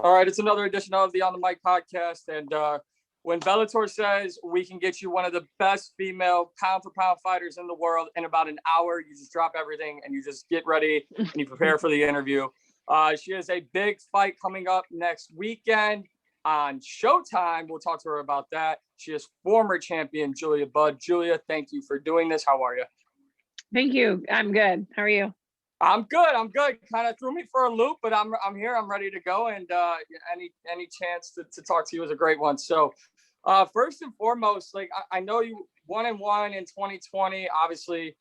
All right, it's another edition of the On the Mic podcast. And when Bellator says we can get you one of the best female pound-for-pound fighters in the world in about an hour, you just drop everything and you just get ready and you prepare for the interview. She has a big fight coming up next weekend on Showtime. We'll talk to her about that. She is former champion Julia Budd. Julia, thank you for doing this. How are you? Thank you. I'm good. How are you? I'm good. Kind of threw me for a loop, but I'm here. I'm ready to go. And any chance to talk to you is a great one. So first and foremost, like I know you 1-1 in 2020. Obviously,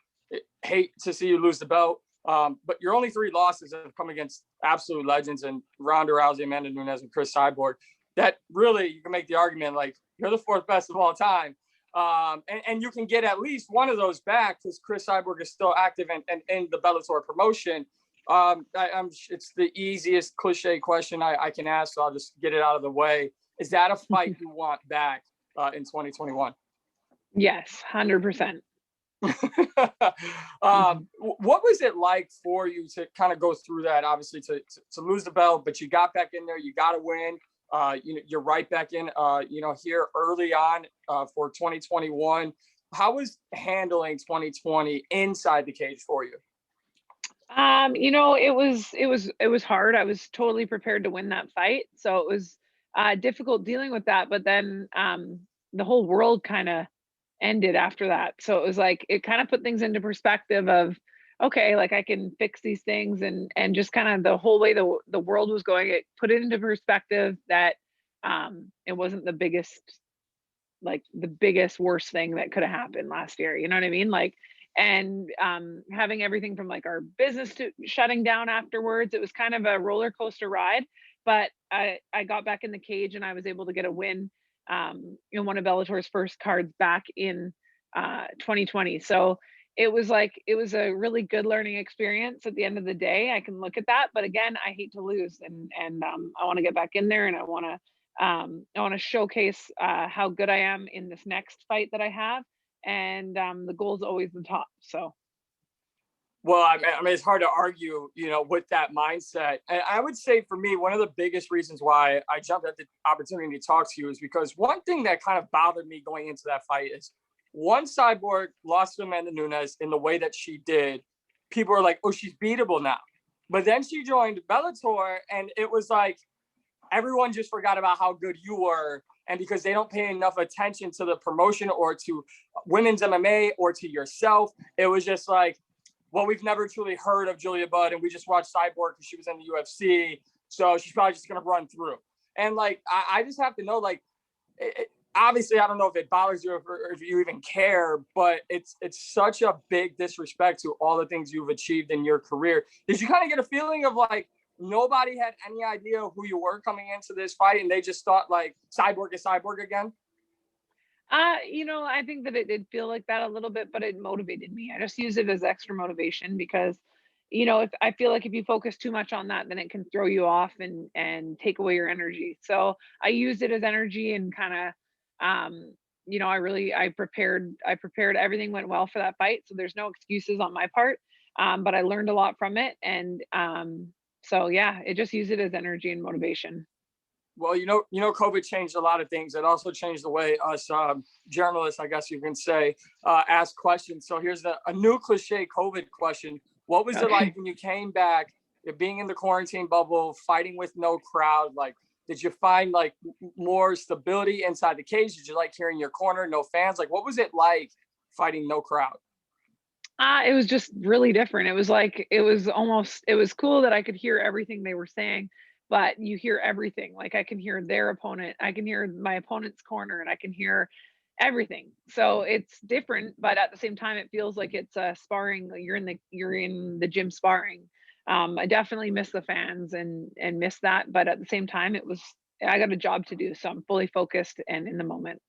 hate to see you lose the belt. But your only 3 losses have come against absolute legends and Ronda Rousey, Amanda Nunes, and Cris Cyborg. That really, you can make the argument like you're the 4th best of all time. And you can get at least one of those back because Cris Cyborg is still active and in the Bellator promotion. It's the easiest cliche question I can ask, so I'll just get it out of the way. Is that a fight you want back in 2021? Yes, 100%. What was it like for you to kind of go through that? Obviously, to lose the belt, but you got back in there. You got to win. You're right back in, here early on for 2021. How was handling 2020 inside the cage for you? It was hard. I was totally prepared to win that fight. So it was difficult dealing with that. But then the whole world kind of ended after that. So it was like, it kind of put things into perspective of, okay, like I can fix these things and just kind of the whole way the world was going, it put it into perspective that it wasn't the biggest worst thing that could have happened last year. You know what I mean? Like, and having everything from like our business to shutting down afterwards, it was kind of a roller coaster ride. But I got back in the cage and I was able to get a win in one of Bellator's first cards back in 2020. So it was a really good learning experience at the end of the day. I can look at that, but again, I hate to lose and I want to get back in there and I want to showcase how good I am in this next fight that I have. And the goal is always the top. So. Well, I mean, it's hard to argue, with that mindset. And I would say for me, one of the biggest reasons why I jumped at the opportunity to talk to you is because one thing that kind of bothered me going into that fight is once Cyborg lost to Amanda Nunes in the way that she did, people were like, oh, she's beatable now. But then she joined Bellator and it was like everyone just forgot about how good you were. And because they don't pay enough attention to the promotion or to women's MMA or to yourself, it was just like, well, we've never truly heard of Julia Budd and we just watched Cyborg because she was in the UFC. So she's probably just going to run through. And like, I just have to know, like, obviously, I don't know if it bothers you or if you even care, but it's such a big disrespect to all the things you've achieved in your career. Did you kind of get a feeling of like nobody had any idea who you were coming into this fight and they just thought like Cyborg is Cyborg again? I think that it did feel like that a little bit, but it motivated me. I just use it as extra motivation because, if I feel like if you focus too much on that, then it can throw you off and take away your energy. So I used it as energy and kind of, I prepared, everything went well for that fight. So there's no excuses on my part. But I learned a lot from it. And so yeah, it just used it as energy and motivation. Well, COVID changed a lot of things. It also changed the way us journalists, I guess you can say, ask questions. So here's a new cliche COVID question. What was it like when you came back, being in the quarantine bubble, fighting with no crowd? Like, did you find like more stability inside the cage? Did you like hearing your corner, no fans? Like, what was it like fighting no crowd? It was just really different. It was cool that I could hear everything they were saying, but you hear everything. Like I can hear their opponent, I can hear my opponent's corner, and I can hear everything. So it's different, but at the same time, it feels like it's sparring. You're in the gym sparring. I definitely miss the fans and miss that, but at the same time, I got a job to do, so I'm fully focused and in the moment.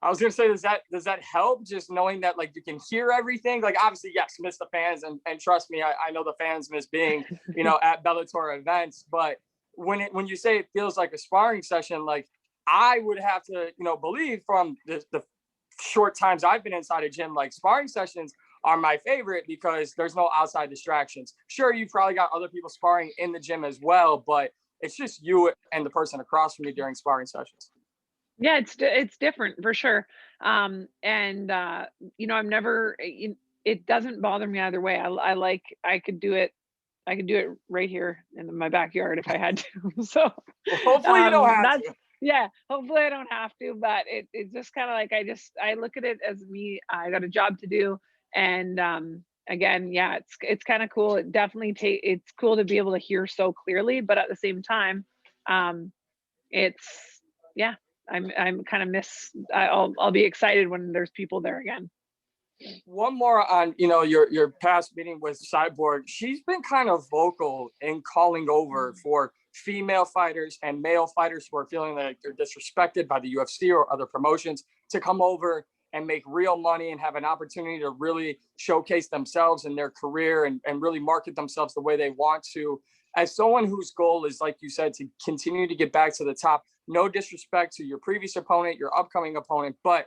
I was gonna say, does that help just knowing that like you can hear everything? Like obviously, yes, miss the fans, and trust me, I know the fans miss being, at Bellator events. But when you say it feels like a sparring session, like I would have to, believe from the short times I've been inside a gym, like sparring sessions are my favorite because there's no outside distractions. Sure, you've probably got other people sparring in the gym as well, but it's just you and the person across from you during sparring sessions. Yeah, it's different for sure. And I'm never it doesn't bother me either way. I like I could do it right here in my backyard if I had to. So Well, hopefully you don't have that's to. yeah, hopefully I don't have to, but it's just kind of like I look at it as me, I got a job to do. And again, yeah, it's kind of cool. It definitely it's cool to be able to hear so clearly, but at the same time, um it's yeah, I'm kind of I'll be excited when there's people there again. One more on, your past meeting with Cyborg. She's been kind of vocal in calling over for female fighters and male fighters who are feeling like they're disrespected by the UFC or other promotions to come over and make real money and have an opportunity to really showcase themselves in their career and really market themselves the way they want to. As someone whose goal is, like you said, to continue to get back to the top, no disrespect to your previous opponent, your upcoming opponent, but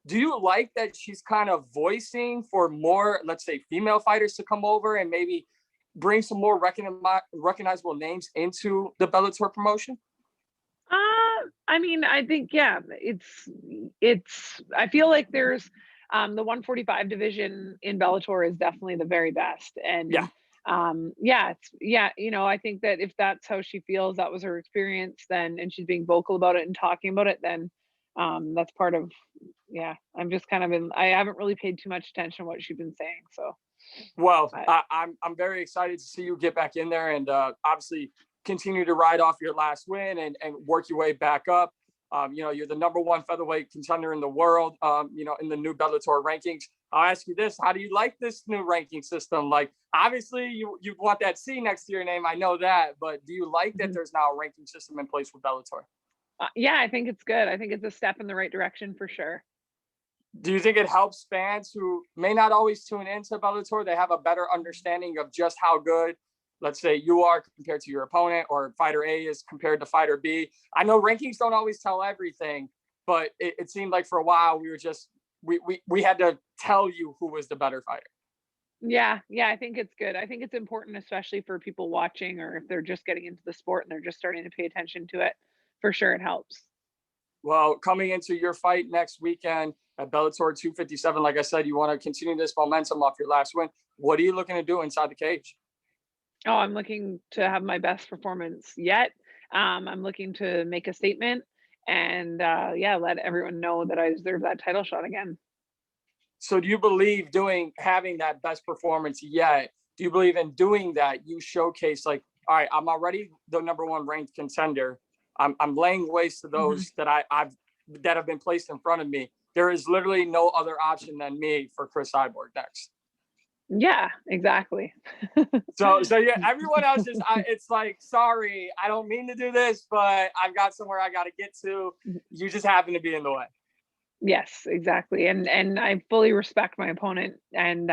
do you like that she's kind of voicing for more, let's say, female fighters to come over and maybe bring some more recognizable names into the Bellator promotion? I mean, I think yeah, I feel like there's the 145 division in Bellator is definitely the very best. Yeah. And yeah, I think that if that's how she feels, that was her experience, then and she's being vocal about it and talking about it, then that's part of yeah. I'm just kind of I haven't really paid too much attention to what she's been saying. So Well, but I'm very excited to see you get back in there and obviously continue to ride off your last win and work your way back up. You're the number one featherweight contender in the world, in the new Bellator rankings. I'll ask you this. How do you like this new ranking system? Like, obviously, you want that C next to your name. I know that. But do you like that there's now a ranking system in place with Bellator? yeah, I think it's good. I think it's a step in the right direction for sure. Do you think it helps fans who may not always tune into Bellator? They have a better understanding of just how good, let's say, you are compared to your opponent, or fighter A is compared to fighter B. I know rankings don't always tell everything, but it seemed like for a while we had to tell you who was the better fighter. Yeah, yeah, I think it's good. I think it's important, especially for people watching or if they're just getting into the sport and they're just starting to pay attention to it. For sure, it helps. Well, coming into your fight next weekend at Bellator 257, like I said, you want to continue this momentum off your last win. What are you looking to do inside the cage? Oh, I'm looking to have my best performance yet. I'm looking to make a statement and yeah, let everyone know that I deserve that title shot again. So do you believe having that best performance yet? Do you believe in doing that? You showcase like, all right, I'm already the number one ranked contender. I'm laying waste to Hmm. those that that have been placed in front of me. There is literally no other option than me for Cris Cyborg next. Yeah, exactly. So yeah, everyone else it's like, sorry, I don't mean to do this, but I've got somewhere I got to get to. You just happen to be in the way. Yes, exactly. And I fully respect my opponent and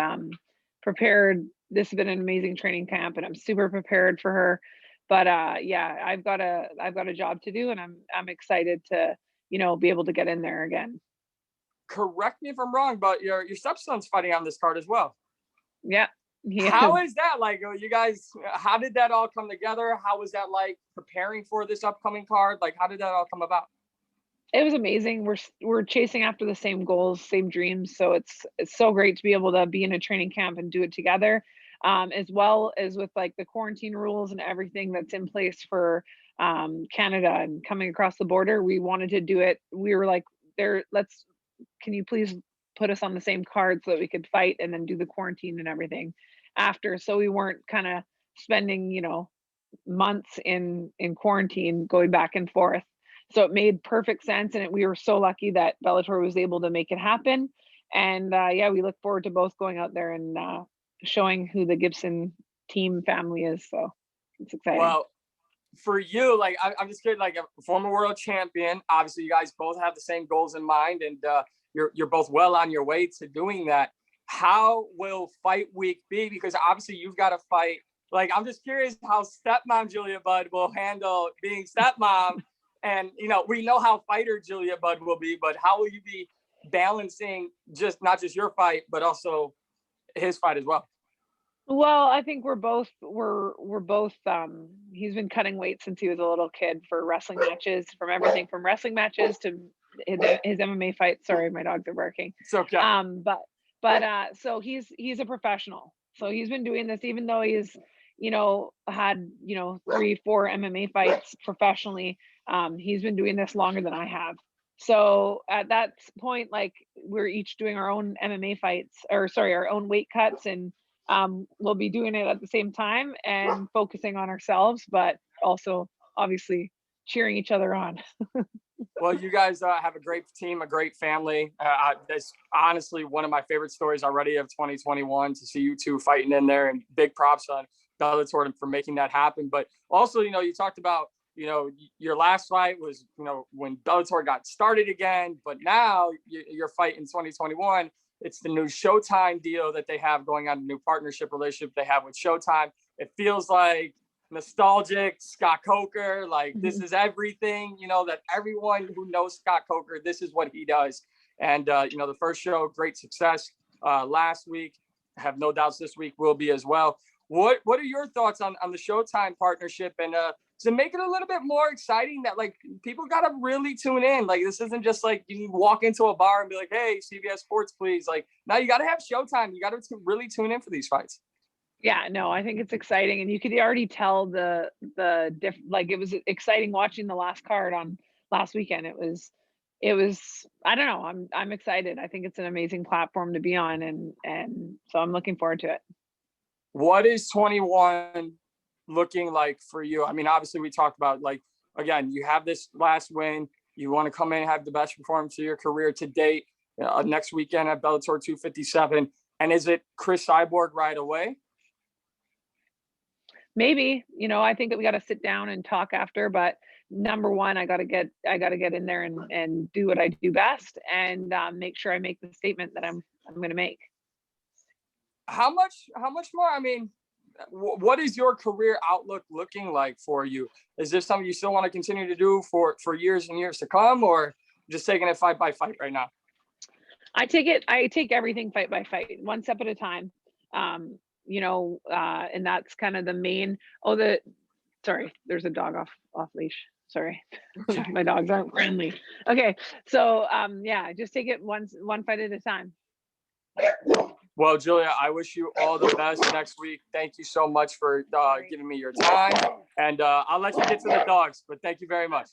prepared. This has been an amazing training camp and I'm super prepared for her. But yeah, I've got a job to do and I'm excited to, be able to get in there again. Correct me if I'm wrong, but your stepson's fighting on this card as well. Yeah. He How is. is that like? You guys, how did that all come together? How was that like preparing for this upcoming card? Like, how did that all come about? It was amazing. We're chasing after the same goals, same dreams. So it's so great to be able to be in a training camp and do it together, as well as with like the quarantine rules and everything that's in place for Canada and coming across the border. We wanted to do it. We were like, there. Can you please put us on the same card so that we could fight and then do the quarantine and everything after, so we weren't kind of spending months in quarantine going back and forth. So it made perfect sense, and we were so lucky that Bellator was able to make it happen. And yeah, we look forward to both going out there and showing who the Gibson team family is. So it's exciting. Well, for you, like I'm just kidding, like a former world champion. Obviously, you guys both have the same goals in mind, and you're both well on your way to doing that. How will fight week be? Because obviously you've got to fight. Like, I'm just curious how stepmom Julia Budd will handle being stepmom. And, we know how fighter Julia Budd will be, but how will you be balancing not just your fight, but also his fight as well? Well, I think we're both he's been cutting weight since he was a little kid for wrestling matches, from everything from wrestling matches to his MMA fights. Sorry, my dogs are barking. It's okay. So he's a professional. So he's been doing this even though he's, had, 3, 4 MMA fights professionally. He's been doing this longer than I have. So at that point, like, we're each doing our own MMA fights, or sorry, our own weight cuts, and we'll be doing it at the same time and focusing on ourselves, but also obviously cheering each other on. Well, you guys have a great team, a great family. That's honestly one of my favorite stories already of 2021, to see you two fighting in there, and big props on Bellator for making that happen. But also, you talked about, your last fight was, when Bellator got started again, but now your fight in 2021, it's the new Showtime deal that they have going on, a new partnership relationship they have with Showtime. It feels like nostalgic Scott Coker, like this is everything, that everyone who knows Scott Coker, this is what he does. And the first show, great success last week. I have no doubts this week will be as well. What are your thoughts on the Showtime partnership, and to make it a little bit more exciting, that like people gotta really tune in? Like, this isn't just like you walk into a bar and be like, hey, CBS Sports, please. Like, now you gotta have Showtime. You gotta really tune in for these fights. Yeah, no, I think it's exciting, and you could already tell like, it was exciting watching the last card on last weekend. It was I don't know. I'm excited. I think it's an amazing platform to be on, and so I'm looking forward to it. What is 21 looking like for you? I mean, obviously we talked about, like, again, you have this last win. You want to come in and have the best performance of your career to date next weekend at Bellator 257. And is it Cris Cyborg right away? Maybe, I think that we got to sit down and talk after, but number one, I got to get in there and do what I do best, and make sure I make the statement that I'm going to make. How much more? I mean, what is your career outlook looking like for you? Is this something you still want to continue to do for years and years to come, or just taking it fight by fight right now? I take everything fight by fight, one step at a time. And that's kind of the main. Sorry, there's a dog off leash. Sorry. Okay. My dogs aren't friendly. Okay. So yeah, just take it one fight at a time. Well, Julia, I wish you all the best next week. Thank you so much for giving me your time, and I'll let you get to the dogs, but thank you very much.